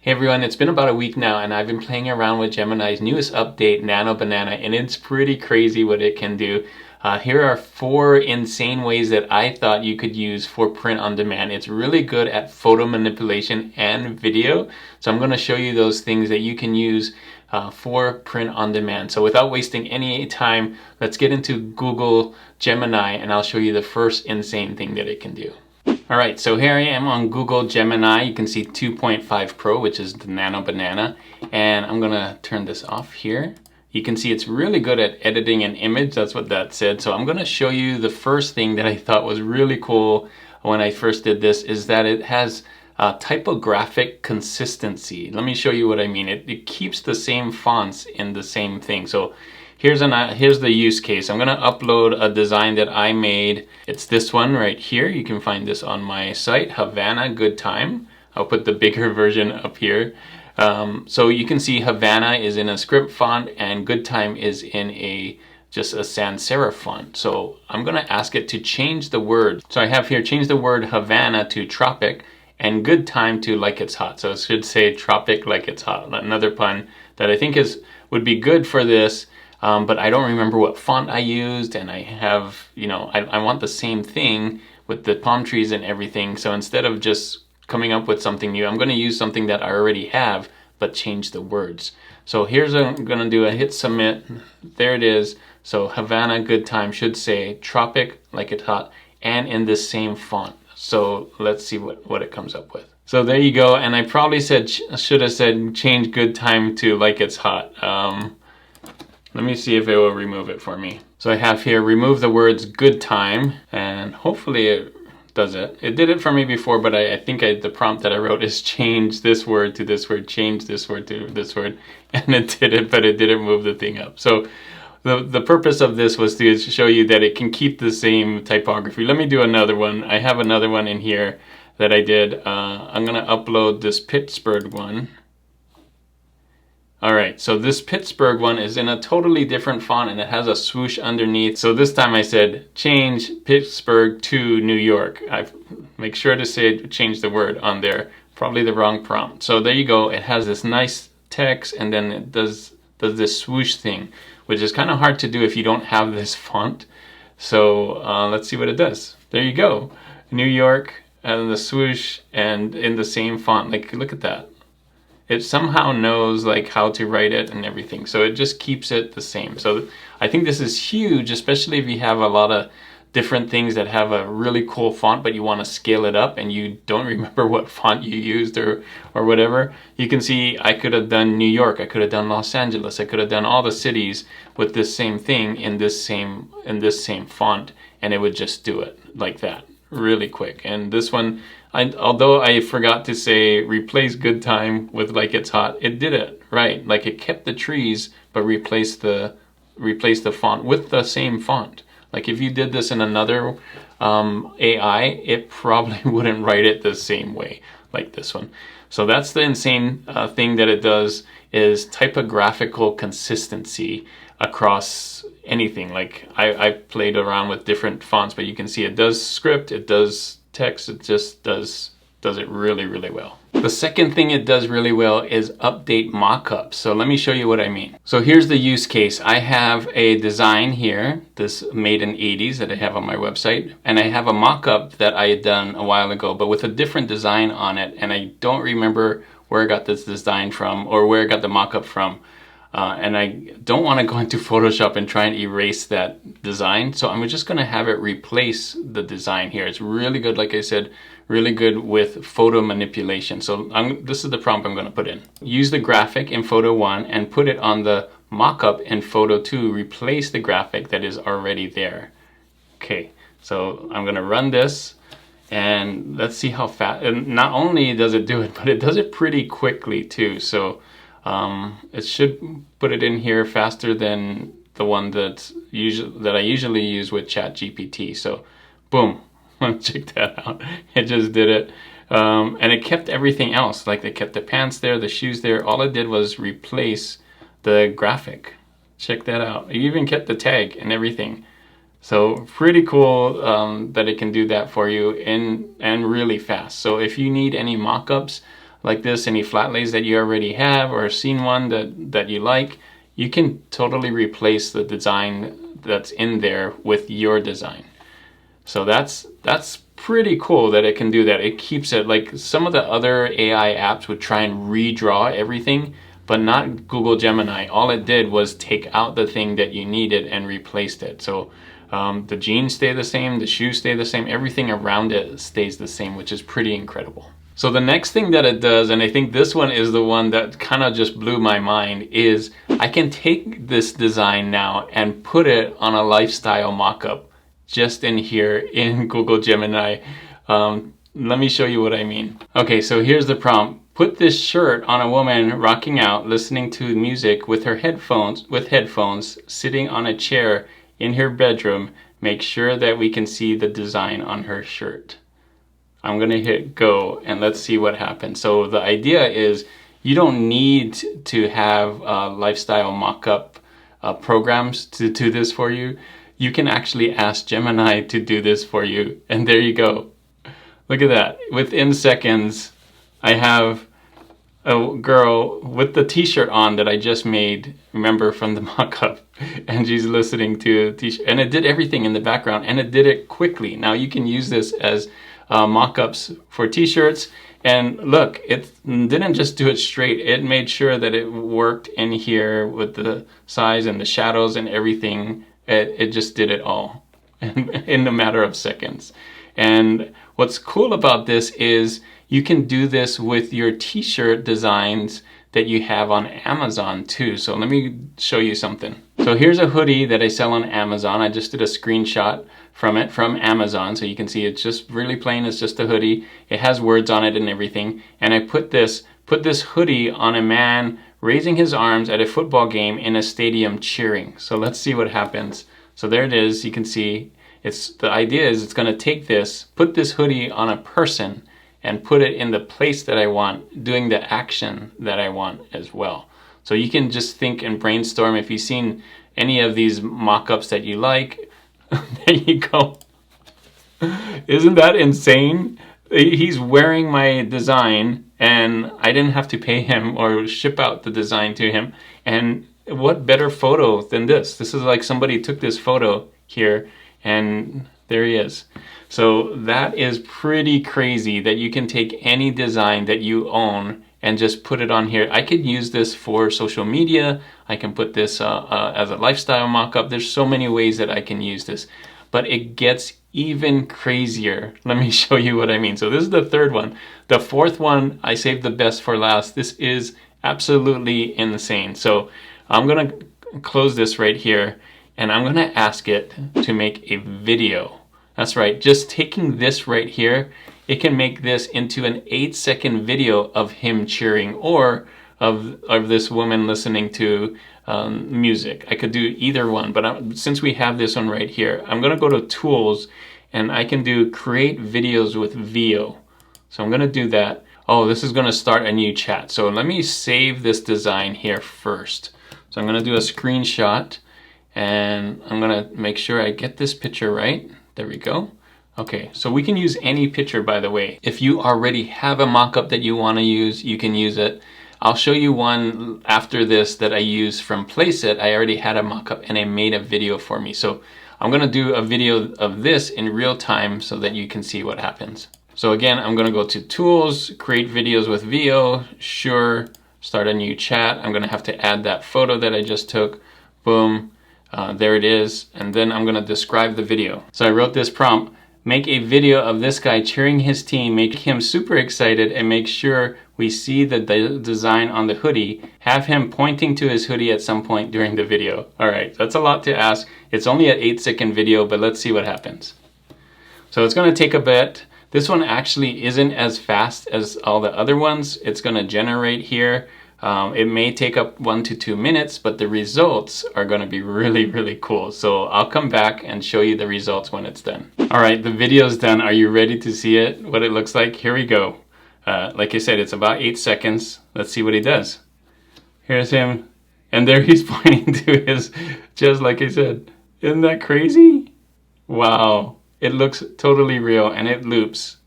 Hey everyone, it's been about a week now and I've been playing around with Gemini's newest update, Nano Banana, and it's pretty crazy what it can do. Here are 4 insane ways that I thought you could use for print on demand. It's really good at photo manipulation and video, so I'm going to show you those things that you can use for print on demand. So without wasting any time, let's get into Google Gemini and I'll show you the first insane thing that it can do. Alright, so here I am on Google Gemini. You can see 2.5 Pro, which is the Nano Banana. And I'm going to turn this off here. You can see it's really good at editing an image. That's what that said. So I'm going to show you the first thing that I thought was really cool when I first did this, is that it has typographic consistency. Let me show you what I mean. It keeps the same fonts in the same thing. So here's the use case. I'm gonna upload a design that I made. It's this one right here. You can find this on my site, Havana Good Time. I'll put the bigger version up here. So you can see Havana is in a script font and Good Time is in just a sans serif font. So I'm gonna ask it to change the word. So I have here, change the word Havana to tropic and Good Time to like it's hot. So it should say tropic like it's hot. Another pun that I think would be good for this. But I don't remember what font I used, and I have, I want the same thing with the palm trees and everything. So instead of just coming up with something new, I'm going to use something that I already have, but change the words. So here's what I'm going to do. I hit submit. There it is. So Havana Good Time should say tropic like it's hot and in the same font. So let's see what it comes up with. So there you go. And I probably should have said change Good Time to like it's hot. Let me see if it will remove it for me. So I have here, remove the words good time, and hopefully it does it. It did it for me before, but I think the prompt that I wrote is change this word to this word, change this word to this word, and it did it, but it didn't move the thing up. So the purpose of this was to show you that it can keep the same typography. Let me do another one. I have another one in here that I did. I'm gonna upload this Pittsburgh one. Alright, so this Pittsburgh one is in a totally different font and it has a swoosh underneath. So this time I said change Pittsburgh to New York. Make sure to say change the word on there. Probably the wrong prompt. So there you go. It has this nice text and then it does this swoosh thing, which is kind of hard to do if you don't have this font. So let's see what it does. There you go. New York and the swoosh and in the same font. Like, look at that. It somehow knows like how to write it and everything. So it just keeps it the same. So I think this is huge, especially if you have a lot of different things that have a really cool font, but you want to scale it up and you don't remember what font you used or whatever. You can see I could have done New York, I could have done Los Angeles, I could have done all the cities with this same thing in this same font, and it would just do it like that really quick. And this one, although I forgot to say replace good time with like it's hot, it did it right. Like it kept the trees but replaced the font with the same font. Like if you did this in another AI, it probably wouldn't write it the same way like this one. So that's the insane thing that it does, is typographical consistency across anything. Like I played around with different fonts, but you can see it does script, it does text, it just does it really, really well. The second thing it does really well is update mockups. So let me show you what I mean. So here's the use case. I have a design here, this made in 80s that I have on my website, and I have a mockup that I had done a while ago, but with a different design on it, and I don't remember where I got this design from or where I got the mockup from. And I don't want to go into Photoshop and try and erase that design. So I'm just going to have it replace the design here. It's really good, like I said, really good with photo manipulation. So this is the prompt I'm going to put in. Use the graphic in photo 1 and put it on the mockup in photo 2. Replace the graphic that is already there. Okay, so I'm going to run this. And let's see how fast. And not only does it do it, but it does it pretty quickly too. So it should put it in here faster than the one that I usually use with ChatGPT. So boom, check that out. It just did it. And it kept everything else. Like they kept the pants there, the shoes there. All it did was replace the graphic. Check that out. It even kept the tag and everything. So pretty cool that it can do that for you and really fast. So if you need any mockups, like this, any flat lays that you already have or seen one that you like, you can totally replace the design that's in there with your design. So that's pretty cool that it can do that. It keeps it, like some of the other AI apps would try and redraw everything, but not Google Gemini. All it did was take out the thing that you needed and replaced it. So the jeans stay the same, the shoes stay the same, everything around it stays the same, which is pretty incredible. So the next thing that it does, and I think this one is the one that kind of just blew my mind, is I can take this design now and put it on a lifestyle mockup just in here in Google Gemini. Let me show you what I mean. Okay, so here's the prompt. Put this shirt on a woman rocking out, listening to music with headphones, sitting on a chair in her bedroom. Make sure that we can see the design on her shirt. I'm gonna hit go and let's see what happens. So the idea is you don't need to have lifestyle mockup programs to do this for you. You can actually ask Gemini to do this for you, and there you go. Look at that. Within seconds, I have a girl with the t-shirt on that I just made, remember, from the mockup, and she's listening to a t-shirt, and it did everything in the background, and it did it quickly. Now you can use this as mockups for t-shirts, and look, it didn't just do it straight. It made sure that it worked in here with the size and the shadows and everything. It just did it all in a matter of seconds. And what's cool about this is you can do this with your t-shirt designs that you have on Amazon too. So let me show you something. So here's a hoodie that I sell on Amazon. I just did a screenshot from it from Amazon, so you can see it's just really plain. It's just a hoodie. It has words on it and everything. And I put this hoodie on a man raising his arms at a football game in a stadium cheering. So let's see what happens. So there it is. You can see the idea is it's going to take this, put this hoodie on a person and put it in the place that I want, doing the action that I want as well. So you can just think and brainstorm. If you've seen any of these mock-ups that you like, there you go. Isn't that insane? He's wearing my design and I didn't have to pay him or ship out the design to him. And what better photo than this? This is like somebody took this photo here and there he is. So that is pretty crazy that you can take any design that you own and just put it on here. I could use this for social media. I can put this as a lifestyle mock-up. There's so many ways that I can use this, but it gets even crazier. Let me show you what I mean. So this is the third one. The fourth one, I saved the best for last. This is absolutely insane. So I'm gonna close this right here and I'm gonna ask it to make a video. That's right, just taking this right here, it can make this into an 8-second video of him cheering or of this woman listening to music. I could do either one, but since we have this one right here, I'm gonna go to Tools and I can do Create Videos with VO. So I'm gonna do that. Oh, this is gonna start a new chat. So let me save this design here first. So I'm gonna do a screenshot and I'm gonna make sure I get this picture right. There we go. Okay, so we can use any picture, by the way. If you already have a mock-up that you want to use, you can use it. I'll show you one after this that I use from Placeit. I already had a mock-up and I made a video for me. So I'm gonna do a video of this in real time so that you can see what happens. So again, I'm gonna go to Tools, Create Videos with VO, sure, start a new chat. I'm gonna have to add that photo that I just took, boom. There it is, and then I'm gonna describe the video. So I wrote this prompt, make a video of this guy cheering his team, make him super excited, and make sure we see the design on the hoodie. Have him pointing to his hoodie at some point during the video. All right, that's a lot to ask. It's only an 8-second video, but let's see what happens. So it's gonna take a bit. This one actually isn't as fast as all the other ones. It's gonna generate here. It may take up 1 to 2 minutes, but the results are going to be really, really cool. So I'll come back and show you the results when it's done. All right, the video's done. Are you ready to see it? What it looks like? Here we go. Like I said, it's about 8 seconds. Let's see what he does. Here's him. And there he's pointing to his, just like I said. Isn't that crazy? Wow. It looks totally real and it loops.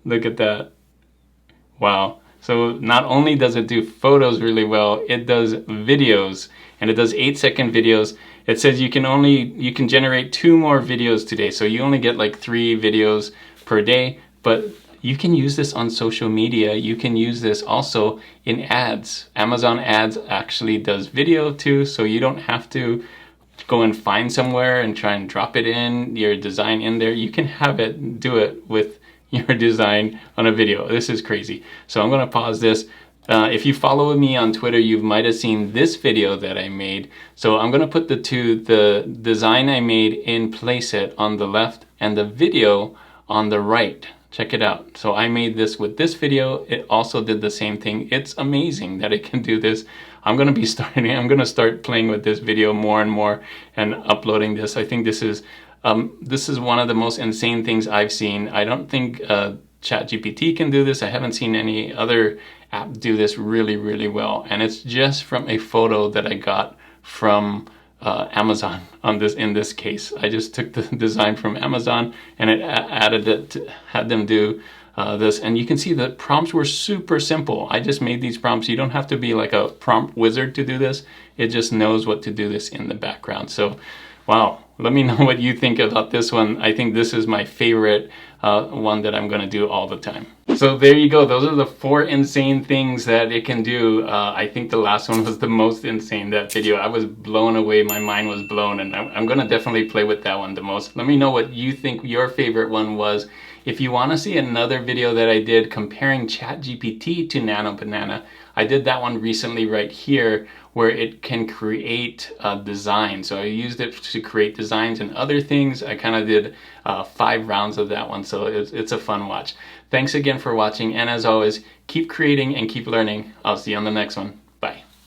Look at that. Wow. So not only does it do photos really well, it does videos, and it does 8-second videos. It says you can generate 2 more videos today. So you only get like 3 videos per day, but you can use this on social media. You can use this also in ads. Amazon ads actually does video too, so you don't have to go and find somewhere and try and drop it in, your design in there. You can have it do it with your design on a video. This is crazy. So I'm gonna pause this. If you follow me on Twitter, you might have seen this video that I made. So I'm gonna put the design I made in playset on the left and the video on the right. Check it out. So I made this with this video. It also did the same thing. It's amazing that it can do this. I'm gonna start playing with this video more and more and uploading this. I think this is one of the most insane things I've seen. I don't think ChatGPT can do this. I haven't seen any other app do this really, really well. And it's just from a photo that I got from Amazon in this case. I just took the design from Amazon and it added it had them do this, and you can see the prompts were super simple. I just made these prompts. You don't have to be like a prompt wizard to do this. It just knows what to do this in the background. So wow, let me know what you think about this one. I think this is my favorite one that I'm gonna do all the time. So there you go. Those are the 4 insane things that it can do. I think the last one was the most insane, that video. I was blown away. My mind was blown, and I'm gonna definitely play with that one the most. Let me know what you think your favorite one was. If you wanna see another video that I did comparing ChatGPT to Nano Banana, I did that one recently right here, where it can create design. So I used it to create designs and other things. I kind of did 5 rounds of that one, so it's a fun watch. Thanks again for watching, and as always, keep creating and keep learning. I'll see you on the next one.